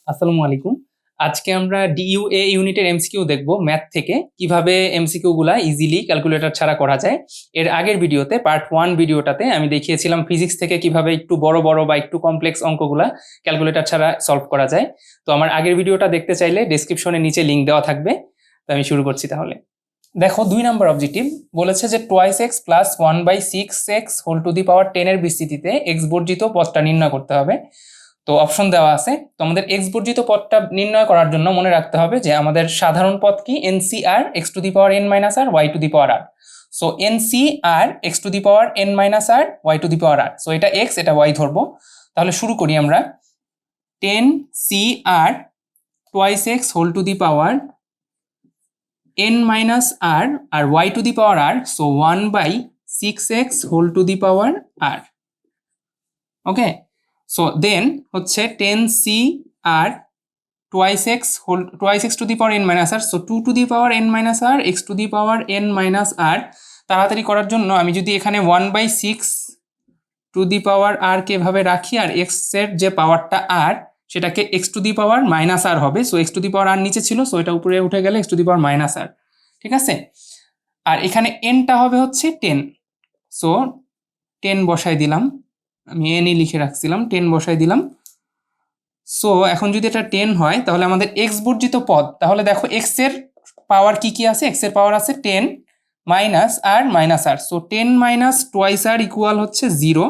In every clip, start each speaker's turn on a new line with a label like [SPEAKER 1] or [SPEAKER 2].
[SPEAKER 1] আসসালামু আলাইকুম। আজকে আমরা ডিইউএ ইউনিটের এমসিকিউ দেখব ম্যাথ থেকে কিভাবে এমসিকিউ গুলা ইজিলি ক্যালকুলেটর ছাড়া করা যায়। এর আগের ভিডিওতে পার্ট 1 ভিডিওটাতে আমি দেখিয়েছিলাম ফিজিক্স থেকে কিভাবে একটু বড় বড় বা একটু কমপ্লেক্স অঙ্কগুলা ক্যালকুলেটর ছাড়া সলভ করা যায়। তো আমার আগের ভিডিওটা দেখতে চাইলে ডেসক্রিপশনে নিচে লিংক দেওয়া থাকবে। তো আমি শুরু করছি তাহলে। দেখো 2 নাম্বার অবজেক্টিভ বলেছে যে twice x plus 1/6x whole to the power 10 এর বিস্তৃতিতে এক্স বর্জিত পদটা নির্ণয় করতে হবে। তো অপশন দেওয়া আছে। তো আমাদের এক্স বর্জিত পদটা নির্ণয় করার জন্য মনে রাখতে হবে যে আমাদের সাধারণ পদ কি NCR x to the power n minus r y to the power r. So NCR x to the power n minus r y to the power r. So এটা এক্স এটা ওয়াই ধরবো। তাহলে শুরু করি আমরা। 10 CR twice x whole to the power n minus r আর y to the power r. So 1/6x whole to the power r. Okay, so then হচ্ছে 10 CR twice x to the power n minus r. So 2 to the power n minus r x to the power n minus r. তাড়াতাড়ি করার জন্য আমি যদি এখানে 1/6 to the power আর কে ভাবে রাখি আর x এর যে পাওয়ারটা আর সেটাকে x to the power minus r হবে। So x to the power r নিচে ছিল, সো এটা উপরে উঠে গেলে x to the power minus r. ঠিক আছে, আর এখানে এনটা হবে হচ্ছে 10। সো 10 বসাই দিলাম, আমি এনই লিখে রাখছিলাম, 10 বসাই দিলাম। সো এখন যদি এটা 10 হয় তাহলে আমাদের এক্স বর্জিত পদ, তাহলে দেখো এক্স এর পাওয়ার কি কি আছে, এক্স এর পাওয়ার আছে 10 মাইনাস আর minus r. So 10 minus twice আর ইকুয়াল হচ্ছে 0।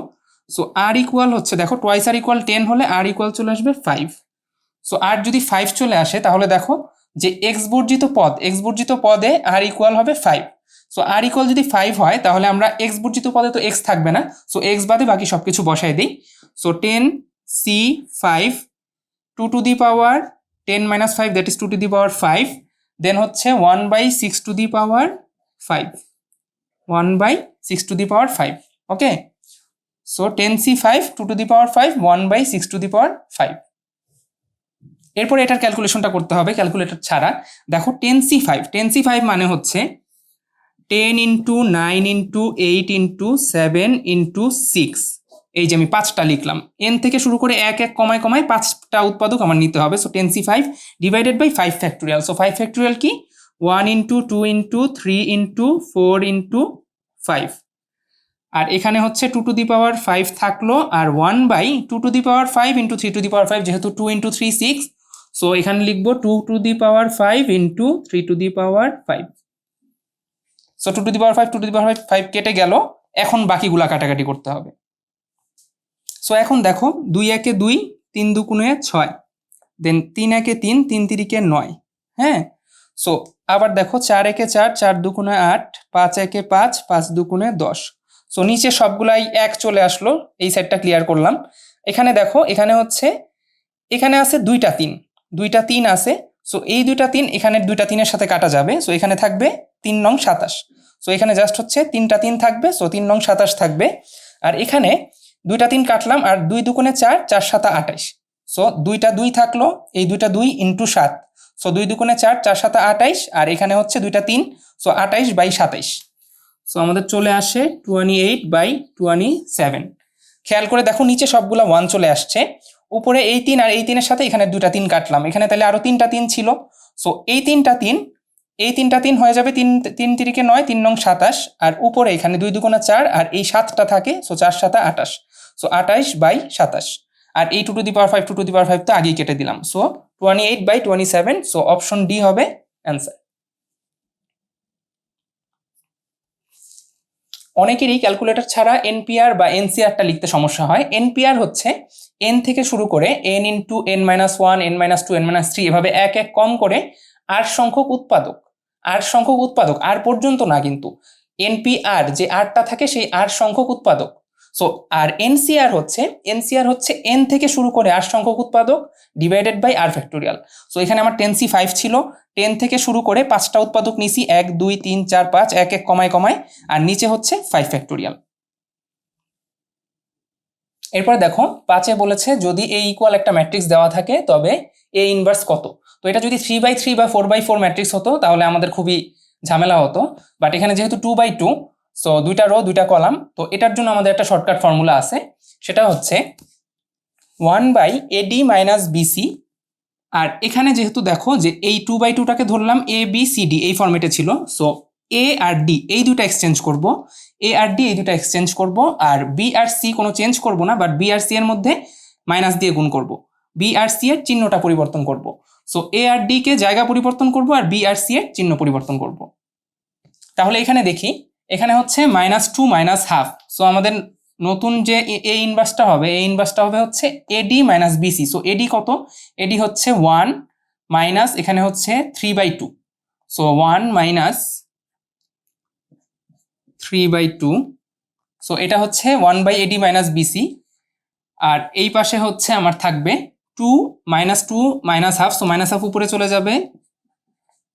[SPEAKER 1] সো আর ইকুয়াল হচ্ছে, দেখো টোয়াইস আর ইকুয়াল 10 হলে আর ইকুয়াল চলে আসবে 5। সো আর যদি 5 চলে আসে তাহলে দেখো যে এক্স বর্জিত পদে আর ইকুয়াল হবে 5। সো আর ইকুয়াল যদি 5 হয় তাহলে আমরা এক্স বর্জিত পদে তো এক্স থাকবে না, সো এক্স বাদে বাকি সবকিছু বসাই দিই। So 10 C5 2 to the power 10 minus 5 that is 2 to the power 5। Then হচ্ছে 1/6 to the power 5, 1/6 to the power 5। Okay, so 10C5 2 to the power 5 1/6 to the power 5। এরপর এটার ক্যালকুলেশনটা করতে হবে ক্যালকুলেটর ছাড়া। দেখো 10C5 মানে হচ্ছে 10 ইন্টু 9 ইন্টু 8 ইন্টু 7 ইন্টু 6। এই যে আমি 5টা লিখলাম, এন থেকে শুরু করে এক এক কমায় কমায় 5টা উৎপাদক আমার নিতে হবে। So 10C5 divided by 5 factorial. So 5 factorial কি 1 ইন্টু 2 ইন্টু 3 ইন্টু 4 ইন্টু 5। আর এখানে হচ্ছে 2 টু দি পাওয়ার 5 থাকলো আর 1/2 to the power 5 into 3 to the power 5, যেহেতু 2 ইন্টু 3 6। সো এখানে লিখবো 2 to the power 5 into 3 to the power 5। So 2 to the power 5 2 to the power 5 কেটে গেল। এখন বাকিগুলা কাটাকাটি করতে হবে। সো এখন দেখো 2 একে 2 3 দুগুণে 6, দেন 3 একে 3 3 তিরিকে 9। হ্যাঁ, সো আবার দেখো 4 একে 4 4 দুগুণে 8 5 একে 5 5 দুগুণে 10। সো নিচে সবগুলাই এক চলে আসলো, এই সাইডটা ক্লিয়ার করলাম। এখানে দেখো এখানে হচ্ছে এখানে আছে দুইটা 3 আছে। সো এই দুইটা 3 এখানে দুইটা 3-এর সাথে কাটা যাবে। সো এখানে থাকবে 3 নং 27। সো এখানে জাস্ট হচ্ছে 3টা 3 থাকবে, সো 3 নং 27 থাকবে। আর এখানে দুইটা 3 কাটলাম আর 2 দুগুণে 4 4 7 28। সো দুইটা 2 থাকলো, এই দুইটা 2 ইন্টু 7। সো 2 দুগুণে 4 4 7 28 আর এখানে হচ্ছে দুইটা 3। সো 28/27। সো আমাদের চলে আসে 28/27। খেয়াল করে দেখো নিচে সবগুলা 1 চলে আসছে, উপরে এই 3 আর এই 3-এর সাথে এখানে দুইটা 3 কাটলাম, এখানে তাহলে আরো 3টা 3 ছিল। সো এই 3টা 3 হয়ে যাবে 3 3 তিরিকে 9 3 নং 27। আর উপরে এখানে 2 দুগুণে 4 আর এই 7টা থাকে। সো 4 7 28। সো 28/27। আর এই 2 to the power 5 2 to the power 5 তো আগেই কেটে দিলাম। সো 28/27। সো অপশন ডি হবে অ্যান্সার। অনেকেরই ক্যালকুলেটর ছাড়া এনপিআর বা এনসিআরটা লিখতে সমস্যা হয়। এনপিআর হচ্ছে এন থেকে শুরু করে N into n-1 n-2 n-3 এভাবে এক এক কম করে আর সংখ্যক উৎপাদক আর পর্যন্ত না, কিন্তু এনপিআর যে আরটা থাকে সেই আর সংখ্যক উৎপাদক। সো আর এনসিআর হচ্ছে এন থেকে শুরু করে আর সংখ্যক উৎপাদক divided by r factorial. So এখানে আমার 10C5 ছিল, 10 থেকে শুরু করে 5টা উৎপাদক নিছি 1 2 3 4 5 এক এক কমায় কমায়, আর নিচে হচ্ছে 5 ফ্যাক্টোরিয়াল। এরপর দেখো 5-এ বলেছে যদি এ ইকুয়াল একটা ম্যাট্রিক্স দেওয়া থাকে তবে এ ইনভার্স কত। তো এটা যদি 3/3 বা 4/4 ম্যাট্রিক্স হতো তাহলে আমাদের খুবই ঝামেলা হতো, বাট এখানে যেহেতু 2/2, সো দুইটা রো দুইটা কলাম, তো এটার জন্য আমাদের একটা শর্টকাট ফর্মুলা আছে, সেটা হচ্ছে 1/AD - BC আর এখানে যেহেতু দেখো যে এই 2/2টাকে ধরলাম এ বি সি ডি এই ফরম্যাটে ছিল, সো এ আর ডি এই দুটো এক্সচেঞ্জ করব, এ আর ডি এই দুটো এক্সচেঞ্জ করব, আর বি আর সি কোনো চেঞ্জ করব না, বাট বি আর সি এর মধ্যে মাইনাস দিয়ে গুণ করব, বি আর সি এর চিহ্নটা পরিবর্তন করব। সো এ আর ডি কে জায়গা পরিবর্তন করব আর বি আর সি এর চিহ্ন পরিবর্তন করব। তাহলে এখানে দেখি, এখানে হচ্ছে -2 -1/2, সো আমাদের নতুন যে এ ইনভার্সটা হবে, এ ইনভার্সটা হবে হচ্ছে এডি মাইনাস বিসি। সো এডি কত? এডি হচ্ছে 1 মাইনাস এখানে হচ্ছে 3/2, সো 1 মাইনাস 3/2, সো এটা হচ্ছে 1/AD মাইনাস বিসি। আর এই পাশে হচ্ছে আমার থাকবে 2 -2 -1/2, সো -1/2 উপরে চলে যাবে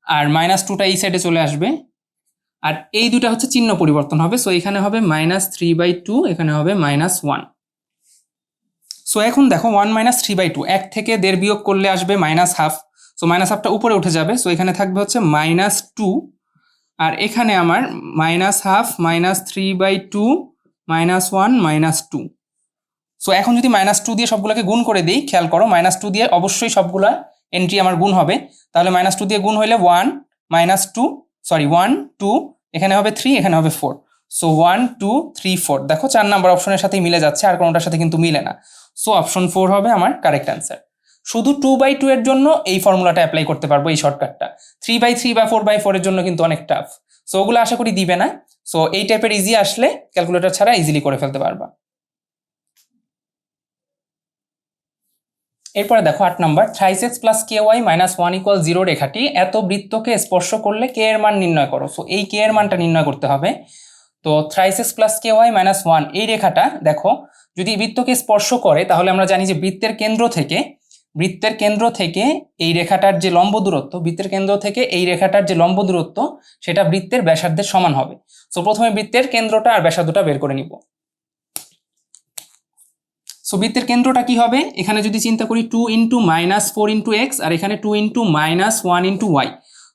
[SPEAKER 1] আর -2টা এই সাইডে চলে আসবে, আর এই দুটা হচ্ছে চিহ্ন পরিবর্তন হবে। সো এখানে হবে -3/2, এখানে হবে -1। সো এখন দেখো 1 - 3/2, 1 থেকে 1.5 বিয়োগ করলে আসবে -1/2, সো -1/2টা উপরে উঠে যাবে, সো এখানে থাকবে হচ্ছে -2, আর এখানে আমার -1/2 -3/2 -1 -2। সো এখন যদি -2 দিয়ে সবগুলোকে গুণ করে দিই, খেয়াল করো -2 দিয়ে অবশ্যই সবগুলা এন্ট্রি আমার গুণ হবে, তাহলে -2 দিয়ে গুণ হইলে 1 -2 1 2, এখানে হবে 3, এখানে হবে 4, সো 1 2 3 4। দেখো 4 নাম্বার অপশনের সাথেই মিলে যাচ্ছে, আর কোনোটার সাথে কিন্তু মিলে না, সো অপশন 4 হবে আমার কারেক্ট অ্যান্সার। শুধু 2/2 এর জন্য এই ফর্মুলাটা অ্যাপ্লাই করতে পারবো, এই শর্টকাটটা। 3/3 বা 4/4 এর জন্য কিন্তু অনেক টাফ, সো ওগুলো আশা করি দিবে না। সো এই টাইপের ইজি আসলে ক্যালকুলেটর ছাড়া ইজিলি করে ফেলতে পারবা। এরপরে দেখো 8 নাম্বার, 3x + ky - 1 = 0 রেখাটি এত বৃত্তকে স্পর্শ করলে কে এর মান নির্ণয় করো। সো এই কে এর মানটা নির্ণয় করতে হবে। তো 3x + ky - 1 এই রেখাটা দেখো যদি বৃত্তকে স্পর্শ করে, তাহলে আমরা জানি যে বৃত্তের কেন্দ্র থেকে এই রেখাটার যে লম্ব দূরত্ব, বৃত্তের কেন্দ্র থেকে এই রেখাটার যে লম্ব দূরত্ব, সেটা বৃত্তের ব্যাসার্ধের সমান হবে। সো প্রথমে বৃত্তের কেন্দ্রটা আর ব্যাসার্ধটা বের করে নিব। সো বৃত্তের কেন্দ্রটা কি হবে, এখানে যদি চিন্তা করি 2 × -4 × x, আর এখানে 2 × -1 × y।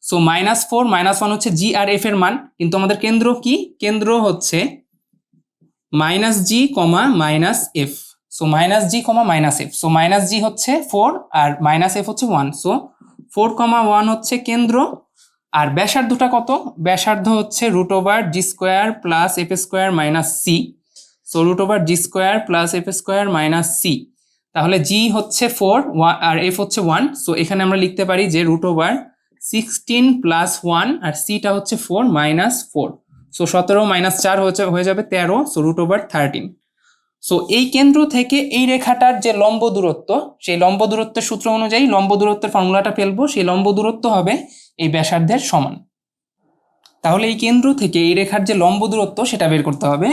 [SPEAKER 1] সো -4 -1 হচ্ছে জি আর এফ এর মান, কিন্তু আমাদের কেন্দ্র কি, কেন্দ্র হচ্ছে -g, -f। So -g, -f, so -g হচ্ছে 4 আর -f হচ্ছে 1, সো 4, 1 হচ্ছে কেন্দ্র। আর ব্যাসার্ধটা কত, ব্যাসার্ধ হচ্ছে √g² + f² - c, so √g² + f² - c। তাহলে g হচ্ছে 4 আর f হচ্ছে 1, সো এখানে আমরা লিখতে পারি যে √16 + 1 আর c টা হচ্ছে 4 - 4, সো 17 - 4 হয়ে যাবে 13, সো √13। সো এই কেন্দ্র থেকে এই রেখাটার যে লম্ব দূরত্ব, সেই লম্ব দূরত্বের সূত্র অনুযায়ী লম্ব দূরত্বের ফর্মুলাটা ফেলবো, সেই লম্ব দূরত্ব হবে এই ব্যাসার্ধের সমান। তাহলে এই কেন্দ্র থেকে এই রেখার যে লম্ব দূরত্ব সেটা বের করতে হবে।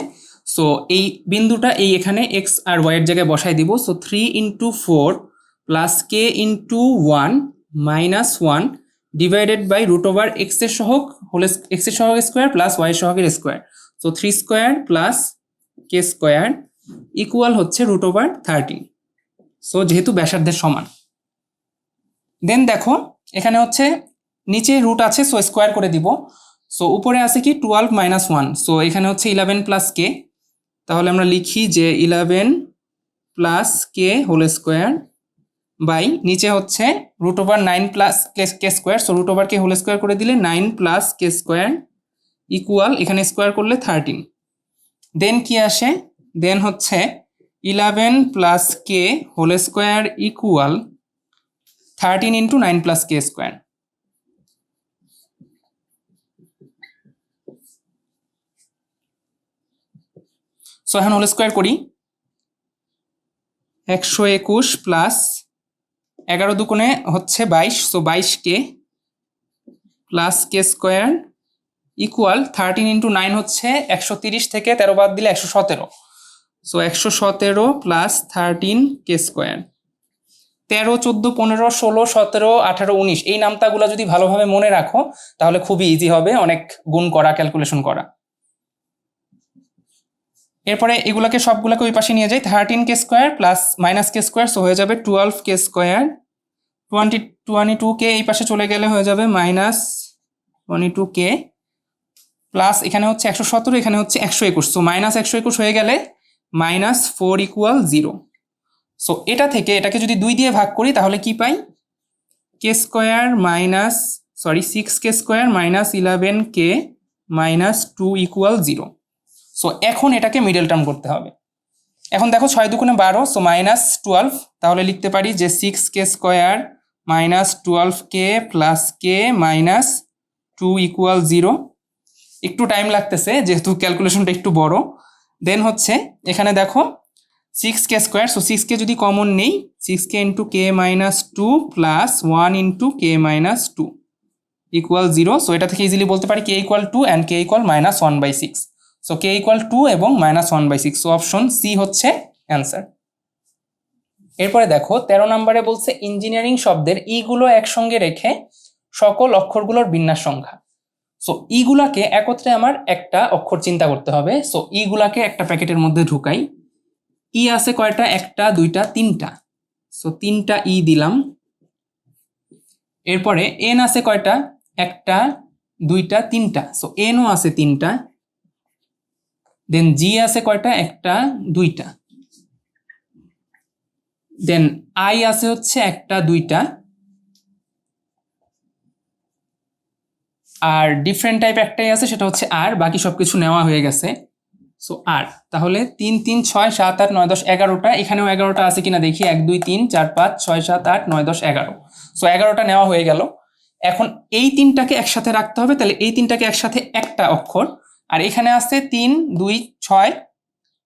[SPEAKER 1] সো এই বিন্দুটা এই এখানে এক্স আর ওয়াই এর জায়গায় বসাই দিব। So 3 × 4 + k × 1 - 1 divided by √x এর সহগ স্কোয়ার প্লাস y এর সহগের স্কোয়ার, সো 3² + k² ইকুয়াল হচ্ছে √13। সো যেহেতু ব্যাসার্ধের সমান, দেন দেখো এখানে হচ্ছে নিচে রুট আছে, সো স্কোয়ার করে দিব। সো উপরে আছে কি 12 - 1, সো এখানে হচ্ছে 11 + k, তাহলে আমরা লিখি যে 11 + k² বাই নিচে হচ্ছে √9 + k², সো √k² করে দিলে 9 + k² ইকুয়াল, এখানে স্কোয়ার করলে 13। দেন কি আসে, দেন হচ্ছে 11 + k² ইকুয়াল 13 × 9 + k²। সো এখন হোল স্কোয়ার করি, 121 প্লাস 11 দুগুণে হচ্ছে 22, so 22k plus k² equal 13 × 9 হচ্ছে 130, থেকে 13 বাদ দিলে 117, সো 117 প্লাস 13k²। 13 14 15 16 17 18 19 এই নামতাগুলো যদি ভালোভাবে মনে রাখো তাহলে খুবই ইজি হবে অনেক গুণ করা, ক্যালকুলেশন করা। এরপরে এগুলোকে সবগুলোকে ওই পাশে নিয়ে যাই, 13k² প্লাস -k², সো হয়ে যাবে 12k²। 22k এই পাশে চলে গেলে হয়ে যাবে -22k প্লাস এখানে হচ্ছে 117, এখানে হচ্ছে 121, সো -121 হয়ে গেলে -4 = 0। সো এটা থেকে এটাকে যদি 2 দিয়ে ভাগ করি তাহলে কি পাই, k square minus 6k² minus 11k minus 2 equal 0। So এখন এটাকে মিডল টার্ম করতে হবে। এখন দেখো 6 দুগুণে 12, সো মাইনাস 12, তাহলে লিখতে পারি যে 6k² minus 12k plus k minus 2 equal 0। একটু টাইম লাগতেছে যেহেতু ক্যালকুলেশনটা একটু বড়। দেন হচ্ছে এখানে দেখো 6k², সো 6k যদি কমন নেই 6k into k minus 2 plus 1 into k minus 2 equal 0। So এটা থেকে ইজিলি বলতে পারি k equal 2 and k equal minus 1/6। So k equal 2 এবং মাইনাস 1/6। সো অপশন সি হচ্ছে অ্যান্সার। এরপরে দেখো 13 নম্বরে বলছে ইঞ্জিনিয়ারিং শব্দের ইগুলো একসঙ্গে রেখে সকল অক্ষরগুলোর বিন্যাস সংখ্যা। সো ইগুলাকে একত্রে আমার একটা অক্ষর চিন্তা করতে হবে। সো ইগুলাকে একটা প্যাকেটের মধ্যে ঢুকাই। ই আছে কয়টা? একটা, দুইটা, তিনটা। সো তিনটা ই দিলাম। এরপরে এন আছে কয়টা? একটা, দুইটা, তিনটা। সো এনও আছে তিনটা। দেন জি আছে কয়টা? একটা, দুইটা। দেন আই আছে হচ্ছে একটা, দুইটা। আর ডিফারেন্ট টাইপ একটাই আছে, সেটা হচ্ছে আর, বাকি সবকিছু নেওয়া হয়ে গেছে। সো আর তাহলে 3 3 6 7 8 9 10 11টা। এখানেও 11টা আছে কিনা দেখি। 1 2 3 4 5 6 7 8 9 10 11। সো 11টা নেওয়া হয়ে গেল। এখন এই তিনটাকে একসাথে রাখতে হবে, তাহলে এই তিনটাকে একসাথে একটা অক্ষর। আর এখানে আছে 3 2 6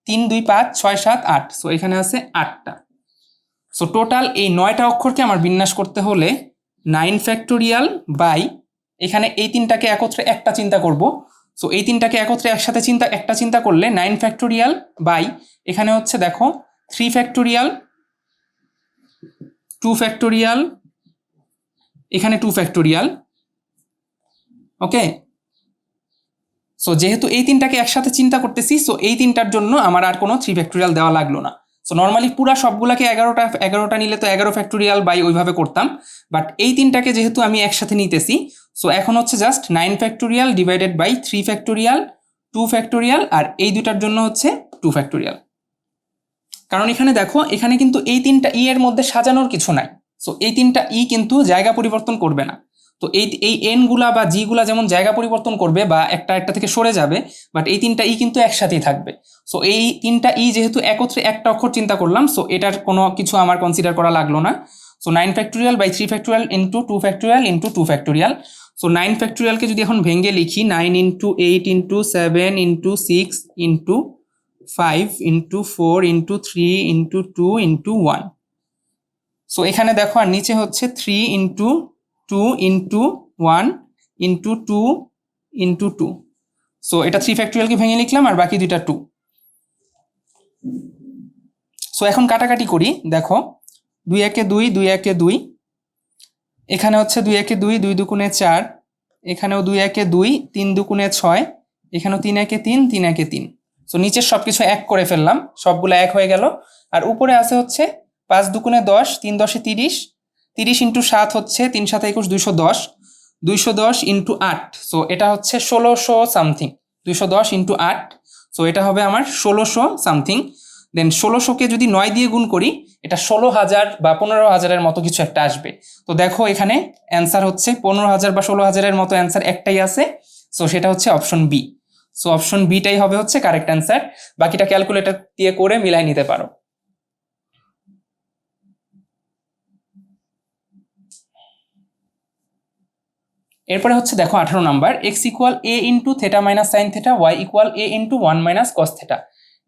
[SPEAKER 1] 3 2 5 6 7 8। সো এখানে আছে 8টা। সো টোটাল এই 9টা অক্ষরকে আমার বিন্যাস করতে হলে 9 ফ্যাক্টোরিয়াল বাই, এখানে এই তিনটাকে একত্রে একটা চিন্তা করব। সো এই তিনটাকে একত্রে একসাথে একটা চিন্তা করলে 9 ফ্যাক্টোরিয়াল বাই, এখানে হচ্ছে দেখো 3 ফ্যাক্টোরিয়াল, 2 ফ্যাক্টোরিয়াল, এখানে 2 ফ্যাক্টোরিয়াল। ওকে, সো যেহেতু এই তিনটাকে একসাথে চিন্তা করতেছি, সো এই তিনটার জন্য আমার আর কোনো 3 ফ্যাক্টোরিয়াল দেওয়া লাগলো না। সো নর্মালি পুরা সবগুলাকে 11টা নিলে তো 11 ফ্যাক্টোরিয়াল বাই ওইভাবে করতাম, বাট এই তিনটাকে যেহেতু আমি একসাথে নিতেছি, সো এখন হচ্ছে just 9 factorial divided by 3 factorial, 2 factorial, আর এই দুটার জন্য হচ্ছে 2 ফ্যাক্টোরিয়াল। কারণ এখানে দেখো, এখানে কিন্তু এই তিনটা ই এর মধ্যে সাজানোর কিছু নাই। সো এই তিনটা ই কিন্তু জায়গা পরিবর্তন করবে না। তো এই এন গুলা বা জি গুলা যেমন জায়গা পরিবর্তন করবে বা একটা থেকে সরে যাবে, বাট এই তিনটা ই কিন্তু একসাথেই থাকবে। সো এই তিনটা ই যেহেতু একত্রে একটা অক্ষর চিন্তা করলাম, সো এটার কোনো কিছু আমার কনসিডার করা লাগলো না। So 9 factorial by 3 factorial into 2 factorial into 2 factorial. So 9 ফ্যাক্টোরিয়ালকে যদি এখন ভেঙে লিখি, 9 into 8 into 7 into 6 into 5 into 4 into 3 into 2 into 1। So এখানে দেখো, আর নিচে হচ্ছে 3 into 2 into 1 into 2 into 2। So এটা 3 ফ্যাক্টোরিয়ালকে ভেঙে লিখলাম, আর বাকি দুইটা 2। সো এখন কাটাকাটি করি। দেখো 2 একে 2, 2 একে 2, এখানে হচ্ছে 2 একে 2, 2 দুগুণে 4, এখানেও 2 একে 2, 3 দুগুণে 6, এখানেও 3 একে 3, 3 একে 3। সো নিচের সবকিছু এক করে ফেললাম, সবগুলো এক হয়ে গেল। আর উপরে আছে হচ্ছে 5 দুগুণে 10, 3 10 30, 30 ইন্টু 7 হচ্ছে 3 7 21, 210, 210 ইন্টু 8। সো এটা হচ্ছে 1600 সামথিং। 210 ইন্টু 8, সো এটা হবে আমার 1600 সামথিং। দেন 1600কে যদি 9 দিয়ে গুণ করি, এটা 16,000 বা 15,000-এর মতো কিছু একটা আসবে। তো দেখো এখানে অ্যান্সার হচ্ছে 15,000 বা 16,000-এর মতো অ্যান্সার একটাই আছে। সো সেটা হচ্ছে অপশন বি। সো অপশন বিটাই হবে হচ্ছে কারেক্ট অ্যান্সার। বাকিটা ক্যালকুলেটর দিয়ে করে মিলাই নিতে পারো। এরপরে হচ্ছে দেখো 18 number, x equal a into theta minus sine theta, y equal a into 1 minus cos theta,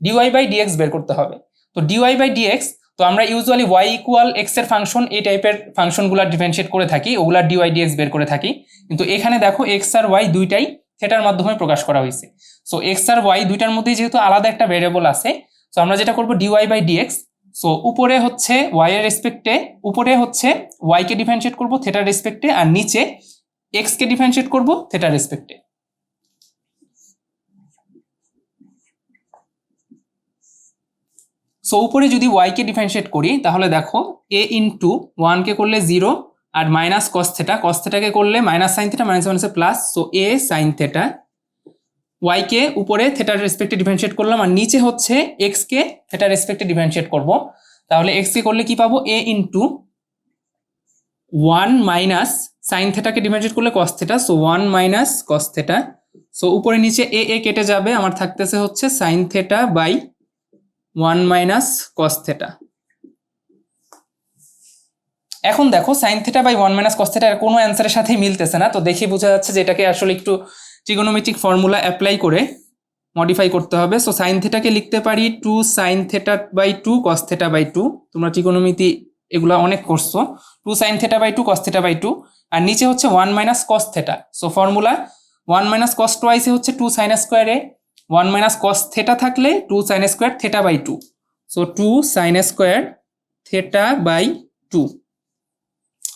[SPEAKER 1] dy by dx বের করতে হবে। তো ডিওয়াই বাই ডিএক্স, তো আমরা ইউজুয়ালি ওয়াই ইকুয়াল এক্স এর ফাংশন, এই টাইপের ফাংশনগুলো ডিফারেন্সিয়েট করে থাকি, ওগুলা ডিওয়াই ডিএক্স বের করে থাকি। কিন্তু এখানে দেখো এক্স আর ওয়াই দুইটাই থেটার মাধ্যমে প্রকাশ করা হয়েছে। সো এক্স আর ওয়াই দুইটার মধ্যেই যেহেতু আলাদা একটা ভেরিয়েবল আছে, সো আমরা যেটা করবো ডিওয়াই বাই ডিএক্স। সো উপরে হচ্ছে ওয়াই এর রেসপেক্টে, উপরে হচ্ছে ওয়াই কে ডিফারেন্সিয়েট করবো থেটার রেসপেক্টে, আর নিচে এক্স কে ডিফারেন্সিয়েট করবো থেটার রেসপেক্টে। সো উপরে যদি ওয়াই কে ডিফারেন্সিয়েট করি, তাহলে দেখো এ ইন্টু 1 কে করলে 0, আর মাইনাস কস থেটা, কস থেটাকে করলে মাইনাস সাইন থেটা, মাইনাস মাইনাসে প্লাস, সো এ সাইন থেটা। ওয়াই কে উপরে থেটার রেসপেক্টে ডিফারেন্সিয়েট করলাম, আর নিচে হচ্ছে এক্স কে থেটার রেসপেক্টে ডিফারেন্সিয়েট করব। তাহলে এক্স কে করলে কি পাবো? এ ইন্টু 1 মাইনাস সাইন থেটাকে ডিভাইডেড করলে cos theta, so 1 minus cos theta. So উপরে নিচে এ এ কেটে যাবে, আমার থাকতেছে হচ্ছে sine theta by 1 minus cos theta. এখন দেখো sine theta by 1 minus cos theta কোনো অ্যান্সারের সাথেই মিলতেছে না, তো দেখে বোঝা যাচ্ছে যে এটাকে আসলে একটু ট্রিগোনোমেট্রিক ফর্মুলা অ্যাপ্লাই করে মডিফাই করতে হবে। সো সাইন থেটাকে লিখতে পারি 2 sine theta by 2 cos theta by 2। তোমরা ট্রিগোনোমেট্রি এগুলো অনেক করছো। 2 sine theta by 2 cos theta by 2, আর নিচে হচ্ছে 1 minus cos theta. So formula 1 minus cos টোয়াইসে হচ্ছে 2 sine square A, 1 minus cos theta থাকলে 2 sine square theta by 2। So 2 sine square theta by 2।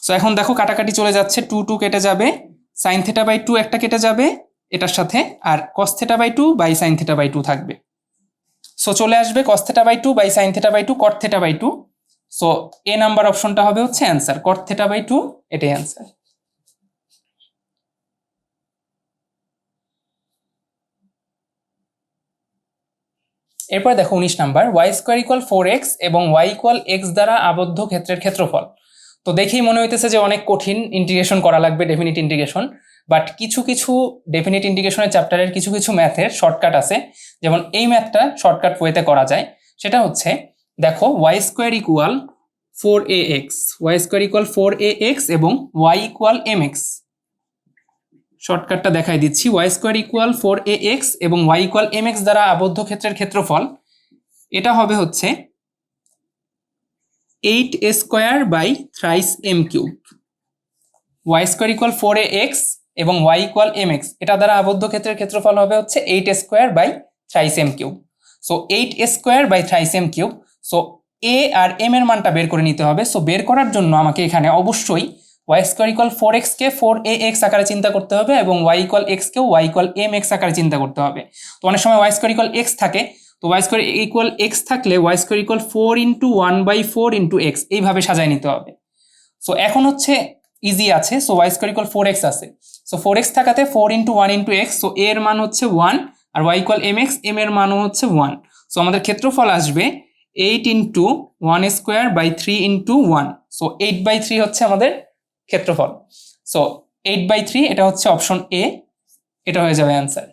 [SPEAKER 1] So এখন দেখো কাটাকাটি চলে যাচ্ছে, 2 2 কেটে যাবে, সাইন থেটা বাই 2 একটা কেটে যাবে এটার সাথে, আর cos theta by 2 by sine theta by 2 থাকবে। সো চলে আসবে cos theta by 2 by sine theta by 2 cot theta by 2। So A number অপশনটা হবে হচ্ছে অ্যান্সার, কট থেটা বাই 2, এটাই অ্যান্সার। এরপর দেখো 19 number, Y square equal 4x এবং ওয়াই ইকুয়াল x দ্বারা আবদ্ধ ক্ষেত্রের ক্ষেত্রফল। তো দেখেই মনে হইতেছে যে অনেক কঠিন ইন্টিগ্রেশন করা লাগবে, ডেফিনিট ইন্টিগ্রেশন। বাট কিছু কিছু ডেফিনিট ইন্টিগ্রেশনের চ্যাপ্টারের কিছু কিছু ম্যাথের শর্টকাট আছে, যেমন এই ম্যাথটা শর্টকাট ওয়েতে করা যায়। সেটা হচ্ছে দেখো y square equal 4ax, y square equal 4ax এবং ওয়াই ইকুয়াল mx। শর্টকাটটা দেখাই দিচ্ছি, ওয়াই স্কোয়ার ইকুয়াল 4ax এবং ওয়াই ইকুয়াল mx দ্বারা আবদ্ধ ক্ষেত্রের ক্ষেত্রফল এটা হবে হচ্ছে 8 square by thrice m cube. Y square equal 4ax এবং ওয়াই ইকুয়াল mx এটা দ্বারা আবদ্ধ ক্ষেত্রের ক্ষেত্রফল হবে হচ্ছে 8 square by thrice m cube. So 8 square by thrice m cube. So a আর m এর মানটা বের করে নিতে হবে। সো বের করার জন্য আমাকে এখানে অবশ্যই ওয়াই স্কোয়ার ইকুয়াল 4x কে 4ax আকারে চিন্তা করতে হবে এবং ওয়াই ইকুয়াল x কেও ওয়াই ইকুয়াল mx আকারে চিন্তা করতে হবে। তো অনেক সময় ওয়াই স্কোয়ার ইকুয়াল x থাকে, তো ওয়াই স্কোয়ার ইকুয়াল x থাকলে y square equal 4 into 1/4 into x এইভাবে সাজায় নিতে হবে। সো এখন হচ্ছে ইজি আছে, so Y square equal 4x আছে। সো 4x থাকাতে 4 ইন্টু 1 ইন্টু x, সো এর মান হচ্ছে 1, আর ওয়াই ইকুয়াল mx, m এর মানও হচ্ছে 1। সো আমাদের ক্ষেত্রফল আসবে 8 into 1 square by 3 into 1। So 8/3 হচ্ছে আমাদের ক্ষেত্রফল। সো 8/3 এটা হচ্ছে অপশন এ, এটা হয়ে যাবে অ্যান্সার।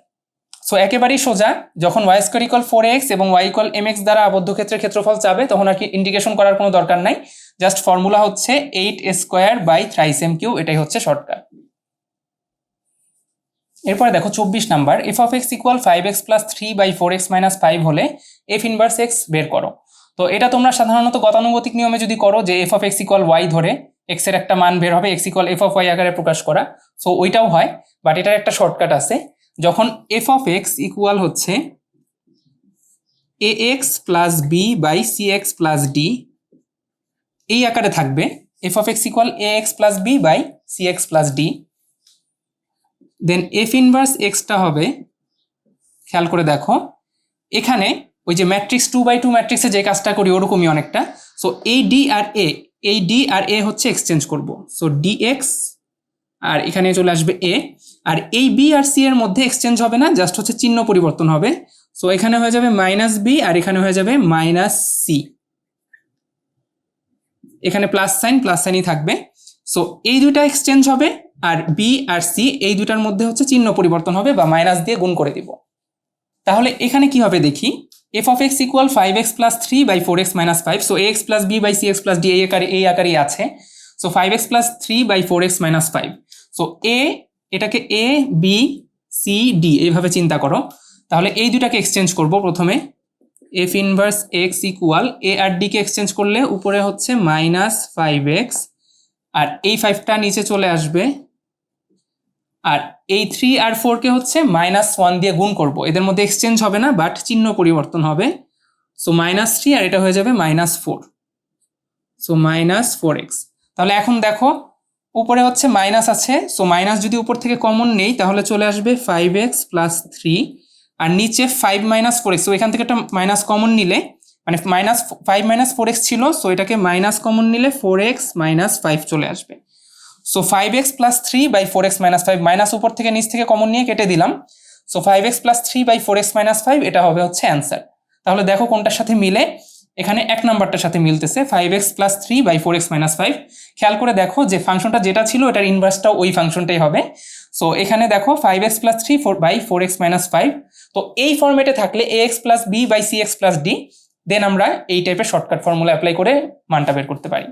[SPEAKER 1] সো একেবারেই সোজা, যখন ওয়াই স্কোয়ার ইকুয়াল 4x এবং ওয়াই ইকুয়াল mx দ্বারা আবদ্ধ ক্ষেত্রের ক্ষেত্রফল চাবে তখন আর কি ইন্টিগ্রেশন করার কোনো দরকার নাই, জাস্ট ফর্মুলা হচ্ছে 8 square by thrice m cube, এটাই হচ্ছে শর্টকাট। এরপরে দেখো 24 number, f of x equal 5x plus 3/4x minus 5 হলে এফ ইনভার্স এক্স বের করো। তো এটা তোমরা সাধারণত গতানুগতিক নিয়মে যদি করো যে f of x equal y ধরে এক্স এর একটা মান বের হবে, x equal f of y আকারে প্রকাশ করা, সো ওইটাও হয়। বাট এটার একটা শর্টকাট আছে, যখন এফ অফ এক্স ইকুয়াল হচ্ছে ax plus b by cx plus d এই আকারে থাকবে, f of x equal ax plus b by cx plus d, then f inverse এক্সটা হবে, খেয়াল করে দেখো এখানে ওই যে ম্যাট্রিক্স 2/2 ম্যাট্রিক্সে যে কাজটা করি ওরকমই অনেকটা। সো এই ডি আর এ, এই ডি আর এ হচ্ছে এক্সচেঞ্জ করব, সো ডিএক্স আর এখানে চলে আসবে এ, আর এই বি আর সি এর মধ্যে এক্সচেঞ্জ হবে না, জাস্ট হচ্ছে চিহ্ন পরিবর্তন হবে। সো এখানে হয়ে যাবে মাইনাস বি আর এখানে হয়ে যাবে মাইনাস সি, এখানে প্লাস সাইনই থাকবে। সো এই দুইটা এক্সচেঞ্জ হবে আর বি আর সি এই দুটার মধ্যে হচ্ছে চিহ্ন পরিবর্তন হবে বা মাইনাস দিয়ে গুণ করে দিব। তাহলে এখানে কি হবে দেখি, f of x equal 5x plus 3/4x minus 5, so ax plus b by cx plus d এই আকারেই আছে। So 5x plus 3/4x minus 5, so এটাকে এ বি সি ডি এইভাবে চিন্তা করো। তাহলে এই দুটাকে এক্সচেঞ্জ করব প্রথমে, এফ ইনভার্স এক্স ইকুয়াল এ আর ডি কে এক্সচেঞ্জ করলে উপরে হচ্ছে মাইনাস 5x আর এই 5টা নিচে চলে আসবে, আর এই 3 আর 4 কে হচ্ছে -1 দিয়ে গুণ করব, এদের মধ্যে এক্সচেঞ্জ হবে না বাট চিহ্ন পরিবর্তন হবে। সো -3 আর এটা হয়ে যাবে -4, সো -4x। তাহলে এখন দেখো উপরে হচ্ছে মাইনাস আছে, সো মাইনাস যদি উপর থেকে কমন নেই তাহলে চলে আসবে 5x প্লাস 3 আর নিচে 5 - 4x, সো এখান থেকে একটা মাইনাস কমন নিলে মানে -5 - 4x ছিল, সো এটাকে মাইনাস কমন নিলে 4x - 5 চলে আসবে। So 5x plus 3/4x minus 5, minus উপর থেকে নিচ থেকে কমন নিয়ে কেটে দিলাম। So 5x plus 3/4x minus 5 এটা হবে হচ্ছে অ্যান্সার। তাহলে দেখো কোনটার সাথে মিলে, এখানে 1 নাম্বারটার সাথে মিলতেছে 5x + 3 / 4x - 5। খেয়াল করে দেখো যে ফাংশনটা যেটা ছিল এটার ইনভার্সটাও ওই ফাংশনটাই হবে। সো এখানে দেখো 5x + 3 / 4x - 5। তো এই ফরম্যাটে থাকলে ax + b / cx + d, দেন আমরা এই টাইপের শর্টকাট ফর্মুলা অ্যাপ্লাই করে মানটা বের করতে পারি।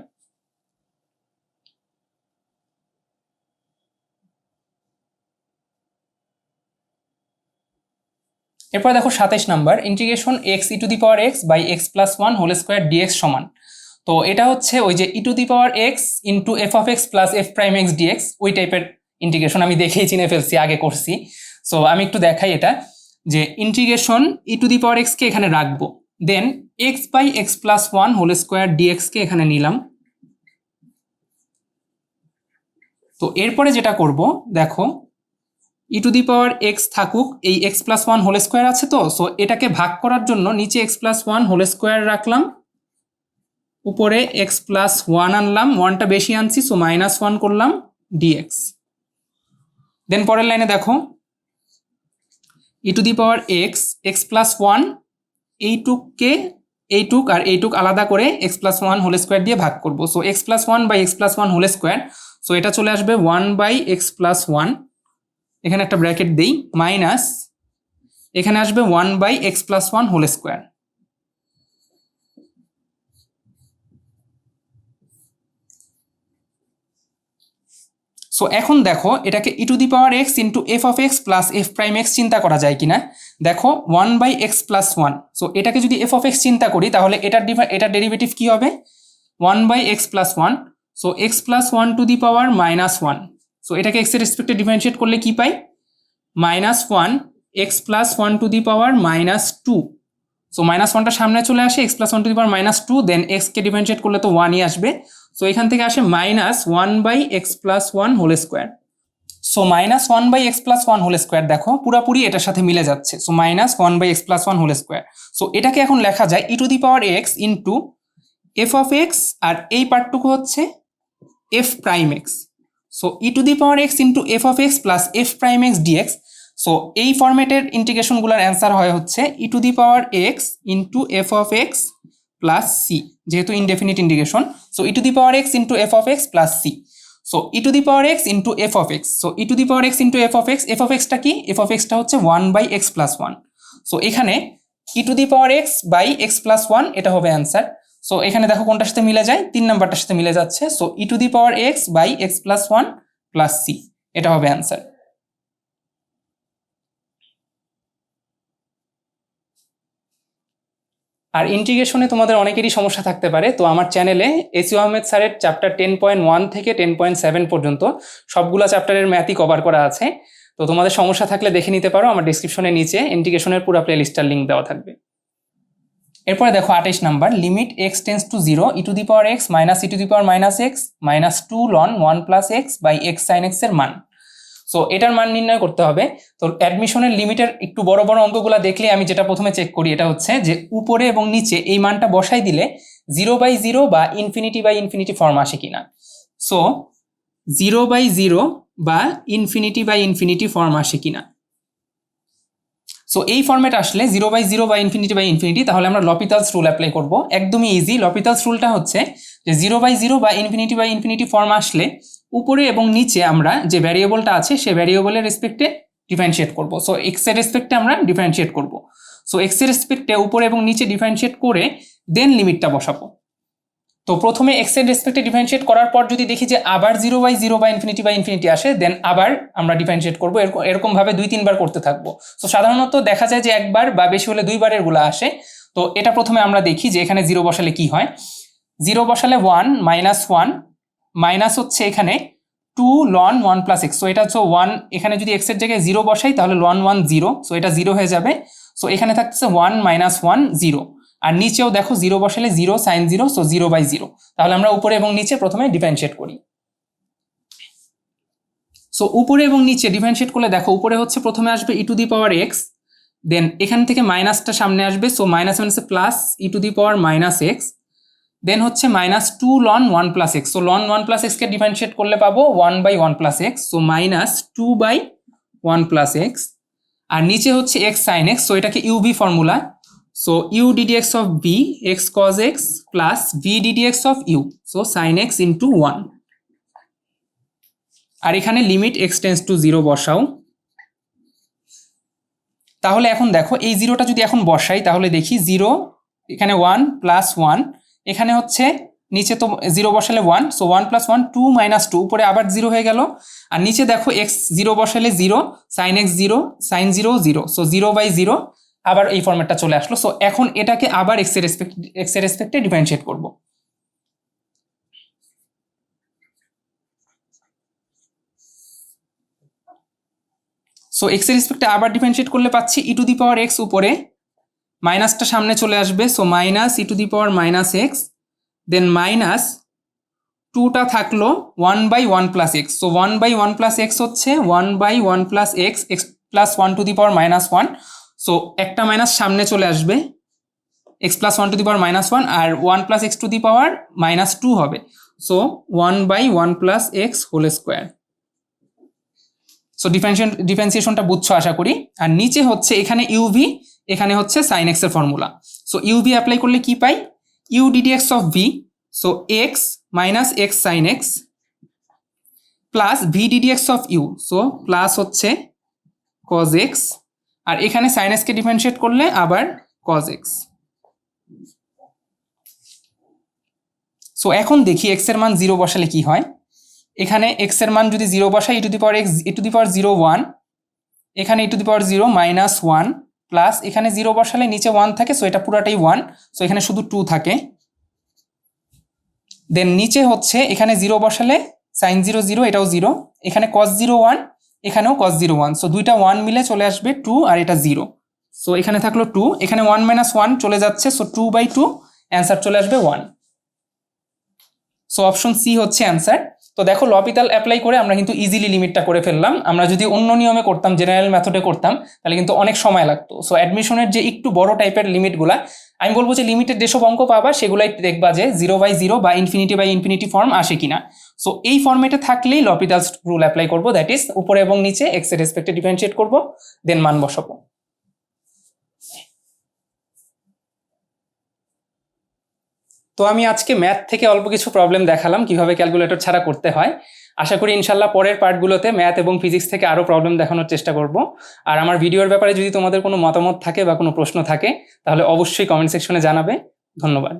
[SPEAKER 1] এরপর দেখো 27 number, integration x e to the power x / x + 1 whole square dx সমান। তো এটা হচ্ছে ওই যে e to the power x into f of x plus f prime x dx ওই টাইপের ইন্টিগ্রেশন, আমি দেখেই চিনে ফেলছি, আগে করছি। সো আমি একটু দেখাই এটা, যে integration e to the power x কে এখানে রাখবো, then x / x + 1 whole square dx কে এখানে নিলাম। তো এরপরে যেটা করব দেখো, e to the power x থাকুক, এই x + 1 হোল স্কয়ার আছে, তো সো এটাকে ভাগ করার জন্য নিচে x + 1 হোল স্কয়ার রাখলাম, উপরে x + 1 আনলাম, 1টা বেশি আনছি সো -1 করলাম dx। দেন পরের লাইনে দেখো e to the power x + 1 এইটুককে এইটুক আর এইটুক আলাদা করে x + 1 হোল স্কয়ার দিয়ে ভাগ করব। So x + 1 / x + 1 whole square, so এটা চলে আসবে 1/x + 1, এখানে একটা ব্র্যাকেট দেই, মাইনাস এখানে আসবে 1/x + 1 হোল স্কয়ার। সো এখন দেখো এটাকে e to the power x into f of x plus f prime x চিন্তা করা যায় কিনা। দেখো 1/x + 1, সো এটাকে যদি f of x চিন্তা করি তাহলে এটার ডেরিভেটিভ কি হবে, 1/x + 1, so x + 1 to the power -1। So এটাকে x এর রেসপেক্টে ডিফারেন্সিয়েট করলে কি পাই, -1 x + 1 to the power -2। So -1টা সামনে চলে আসে, x + 1 to the power -2, then x কে ডিফারেন্সিয়েট করলে তো 1ই আসবে। সো এখান থেকে আসে -1/x + 1 whole square. So -1/x + 1 whole square দেখো পুরোপুরি এটার সাথে মিলে যাচ্ছে। So -1/x + 1 whole square, so এটাকে এখন লেখা যায় e to the power x into f of x, আর এই পার্টটুকু হচ্ছে f prime x। So e to the power x into f of x plus f prime x dx। So এই ফরম্যাটের ইন্টিগ্রেশনগুলোর অ্যান্সার হয় হচ্ছে e to the power x into f of x plus c, যেহেতু indefinite ইন্টিগ্রেশন। So e to the power x into f of x plus c। So e to the power x into f of x, so e to the power x into f of x টা কি, f of x টা হচ্ছে 1/x + 1। So এখানে e to the power x / x + 1 এটা হবে answer. So এখানে দেখো কোনটার সাথে মিলে যায়, 3 নাম্বারটার সাথে মিলে যাচ্ছে। So e to the power x / x + 1 plus c এটা হবে অ্যান্সার। আর ইন্টিগ্রেশনে তোমাদের অনেকেরই সমস্যা থাকতে পারে, তো আমার চ্যানেলে এসইউ আহমেদ স্যারের চ্যাপ্টার 10.1 থেকে 10.7 পর্যন্ত সবগুলা চ্যাপ্টারের ম্যাথই কভার করা আছে। তো তোমাদের সমস্যা থাকলে দেখে নিতে পারো, আমার ডিসক্রিপশনের নিচে ইন্টিগ্রেশনের পুরো প্লেলিস্টার লিঙ্ক দেওয়া থাকবে। এরপরে দেখো 28 number, limit x tends to 0 e to the power x minus e to the power -x -2 ln 1 + x / x sin x এর মান। সো এটার মান নির্ণয় করতে হবে। তো অ্যাডমিশনের লিমিটের একটু বড় বড় অঙ্কগুলো দেখলে আমি যেটা প্রথমে চেক করি এটা হচ্ছে যে উপরে এবং নিচে এই মানটা বসাই দিলে 0/0 বা ∞/∞ ফর্ম আসে কিনা। সো 0/0 বা ∞/∞ ফর্ম আসে কিনা। সো এই ফর্মেট আসলে 0/0 বা ∞/∞, তাহলে আমরা লপিতালস রুল অ্যাপ্লাই করব। একদমই ইজি। লপিতালস রুলটা হচ্ছে যে 0/0 বা ∞/∞ ফর্ম আসলে উপরে এবং নিচে আমরা যে ভ্যারিয়েবলটা আছে সেই ভ্যারিয়েবলের রেসপেক্টে ডিফারেন্সিয়েট করব। সো এক্স এর রেসপেক্টে আমরা ডিফারেন্সিয়েট করব। সো এক্স এর রেসপেক্টে উপরে এবং নিচে ডিফারেন্সিয়েট করে দেন লিমিটটা বসাবো। তো প্রথমে এক্স এর রেসপেক্টে ডিফারেন্সিয়েট করার পর যদি দেখি যে আবার 0/0 বা ∞/∞ আসে, দেন আবার আমরা ডিফারেন্সিয়েট করবো। এরকম ভাবে 2-3 বার করতে থাকবো। তো সাধারণত দেখা যায় যে একবার বা বেশি হলে 2 বারের গুলো আসে। তো এটা প্রথমে আমরা দেখি যে এখানে 0 বসালে কি হয়। 0 বসালে 1 -1 মাইনাস হচ্ছে এখানে 2 ln 1 + x। সো এটা হচ্ছে 1, এখানে যদি x এর জায়গায় 0 বসাই তাহলে ln 1 0, সো এটা 0 হয়ে যাবে। সো এখানে থাকছে 1 - 1 0, আর নিচেও দেখো 0 বসালে 0 sin 0, সো 0/0। তাহলে আমরা উপরে এবং নিচে প্রথমে ডিফারেন্সিয়েট করি। সো উপরে এবং নিচে ডিফারেন্সিয়েট করলে দেখো উপরে হচ্ছে প্রথমে আসবে e to the power x, দেন এখান থেকে মাইনাসটা সামনে আসবে, সো মাইনাস মানে plus e to the power -x, দেন হচ্ছে -2 ln 1 + x। So ln 1 + x কে ডিফারেন্সিয়েট করলে পাবো 1/1 + x, সো -2/1 + x, আর নিচে হচ্ছে x sin x, সো এটাকে UV formula, so u ddx of v x cos x plus v ddx of u, so sine x into 1। আর এখানে limit x tends to 0 বসাও। তাহলে এখন দেখো এই জিরোটা যদি এখন বসাই তাহলে দেখি 0, এখানে 1 প্লাস 1, এখানে হচ্ছে নিচে তো 0 বসালে 1, সো 1 প্লাস 1 2 মাইনাস 2, উপরে আবার 0 হয়ে গেল। আর নিচে দেখো এক্স 0 বসালে 0, সাইন এক্স 0, সাইন 0 0, সো 0/0 আবার এই ফরম্যাটটা চলে আসলো। সো এখন এটাকে আবার এক্স এর রেসপেক্টে ডিফারেন্সিয়েট করব। সো এক্স এর রেসপেক্টে আবার ডিফারেন্সিয়েট করলে পাচ্ছি ই টু দি পাওয়ার এক্স, উপরে মাইনাসটা সামনে চলে আসবে, so minus e to the power minus x, then minus 2টা থাকলো 1/1 plus x, so 1/1 plus x হচ্ছে 1/1 plus x, x plus 1 to the power minus 1, so একটা মাইনাস সামনে চলে আসবে, x plus 1 to the power minus 1 আর 1 plus x to the power minus 2 হবে, so 1/1 plus x whole square. So ডিফারেন্সিয়েশনটা বুঝছো আশা করি। আর নিচে হচ্ছে এখানে ইউভি, এখানে হচ্ছে সাইন এক্স এর ফর্মুলা। সো ইউভি অ্যাপ্লাই করলে কি পাই, u d d x of v, so x minus x sine x plus v d d x of u, so plus হচ্ছে কজ এক্স, আর এখানে সাইন এক্সকে ডিফারেন্সিয়েট করলে আবার কজ এক্স। সো এখন দেখি এক্স এর মান 0 বসালে কি হয়। এখানে এক্স এর মান যদি 0 বসাই e to the power x, e to the power 0 1, এখানে e to the power 0 minus 1 plus এখানে 0 বসালে নিচে 1 থাকে, সো এটা পুরাটাই 1, সো এখানে শুধু 2 থাকে। দেন নিচে হচ্ছে এখানে 0 বসালে সাইন 0 0, এটাও 0, এখানে কস 0 1, এখানেও কস 0 1, সো দুইটা 1 মিলে চলে আসবে 2 আর এটা 0, সো এখানে থাকলো 2, এখানে 1 মাইনাস 1 চলে যাচ্ছে, সো 2/2 অ্যান্সার চলে আসবে 1। সো অপশন সি হচ্ছে অ্যান্সার। তো দেখো লপিতাল অ্যাপ্লাই করে আমরা কিন্তু ইজিলি লিমিটটা করে ফেললাম। আমরা যদি অন্য নিয়মে করতাম, জেনারেল মেথডে করতাম, তাহলে কিন্তু অনেক সময় লাগতো। সো অ্যাডমিশনের যে একটু বড় টাইপের লিমিটগুলা, আমি বলবো যে লিমিটের যেসব অঙ্ক পাবা সেগুলাই দেখবা যে 0/0 বা ইনফিনিটি ফর্ম আসে কিনা। সো এই ফর্মেটে থাকলেই লপিতালস রুল অ্যাপ্লাই করবো, দ্যাট ইজ উপরে এবং নিচে এক্স এর রেসপেক্টে ডিফারেন্সিয়েট করবো, দেন মান বসাবো। তো আমি আজকে ম্যাথ থেকে অল্প কিছু প্রবলেম দেখালাম কিভাবে ক্যালকুলেটর ছাড়া করতে হয়। আশা করি ইনশাল্লাহ পরের পার্টগুলোতে ম্যাথ এবং ফিজিক্স থেকে আরও প্রবলেম দেখানোর চেষ্টা করব। আর আমার ভিডিওর ব্যাপারে যদি তোমাদের কোনো মতামত থাকে বা কোনো প্রশ্ন থাকে তাহলে অবশ্যই কমেন্ট সেকশনে জানাবে। ধন্যবাদ।